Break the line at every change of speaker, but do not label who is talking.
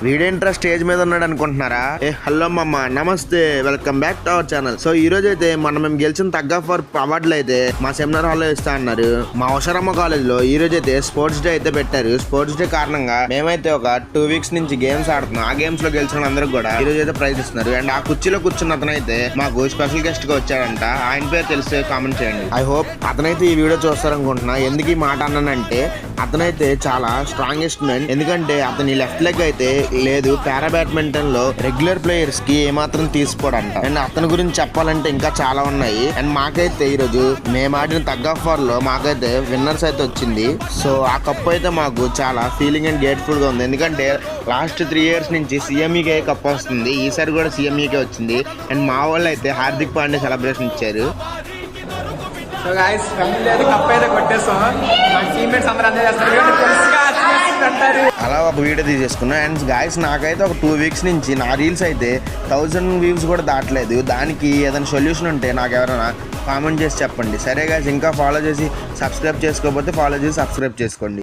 వీడేంట్రా stage మీద ఉన్నాడు అనుకుంటున్నారా? హలో మమ్మ, నమస్తే, welcome back to our channel. So ఈ రోజు అయితే మేము గెలిచిన తగ్గ ఫర్ అవార్డులు అయితే మా సెమినార్ హాల్లో ఇస్తా అన్నారు. మా అవసరమ్మ కాలేజ్ లో ఈ రోజు అయితే స్పోర్ట్స్ డే అయితే పెట్టారు. స్పోర్ట్స్ డే కారణంగా మేమైతే ఒక 2 వీక్స్ నుంచి గేమ్స్ ఆడుతున్నాం. ఆ గేమ్స్ లో గెలిచిన అందరికి కూడా ఈ రోజు అయితే ప్రైజ్ ఇస్తున్నారు. అండ్ ఆ కుర్చీలో కూర్చున్న అతనైతే మాకు స్పెషల్ గెస్ట్ గా వచ్చాడంట. ఆయన పేరు తెలిస్తే కామెంట్ చేయండి. ఐ హోప్ అతనైతే ఈ వీడియో చూస్తారనుకుంటున్నా. ఎందుకు ఈ మాట అన్నానంటే అతనైతే చాలా స్ట్రాంగెస్ట్ మెన్. ఎందుకంటే అతని లెఫ్ట్ లెగ్ అయితే లేదు పారా బ్యాడ్మింటన్ లో రెగ్యులర్ ప్లేయర్స్ కి ఏమాత్రం తీసుకోడంట. అండ్ అతని గురించి చెప్పాలంటే ఇంకా చాలా ఉన్నాయి. అండ్ మాకైతే ఈ రోజు మేము ఆడిన తగ్ ఆఫ్ వార్ లో మాకైతే విన్నర్స్ అయితే వచ్చింది. సో ఆ కప్ అయితే మాకు చాలా ఫీలింగ్ అండ్ గ్రేట్ఫుల్ గా ఉంది. ఎందుకంటే లాస్ట్ 3 years నుంచి సిఎంఈకే కప్ వస్తుంది. ఈసారి కూడా సిఎంఈకే వచ్చింది. అండ్ మా వాళ్ళు అయితే హార్దిక్ పాండే సెలబ్రేషన్ ఇచ్చారు.
సో గైస్ కప్ అయితే కొట్టేస్తాం. మా టీమ్మేట్స్ అందరూ అందరూ చేస్తారు.
అలా ఒక వీడియో తీసేసుకున్నాం. అండ్ గాయస్ నాకైతే ఒక 2 వీక్స్ నుంచి నా రీల్స్ అయితే 1000 వ్యూస్ కూడా దాటలేదు. దానికి ఏదైనా సొల్యూషన్ ఉంటే నాకు ఎవరైనా కామెంట్ చేసి చెప్పండి. సరే గాయస్, ఇంకా ఫాలో చేసి సబ్స్క్రైబ్ చేసుకోకపోతే ఫాలో చేసి సబ్స్క్రైబ్ చేసుకోండి.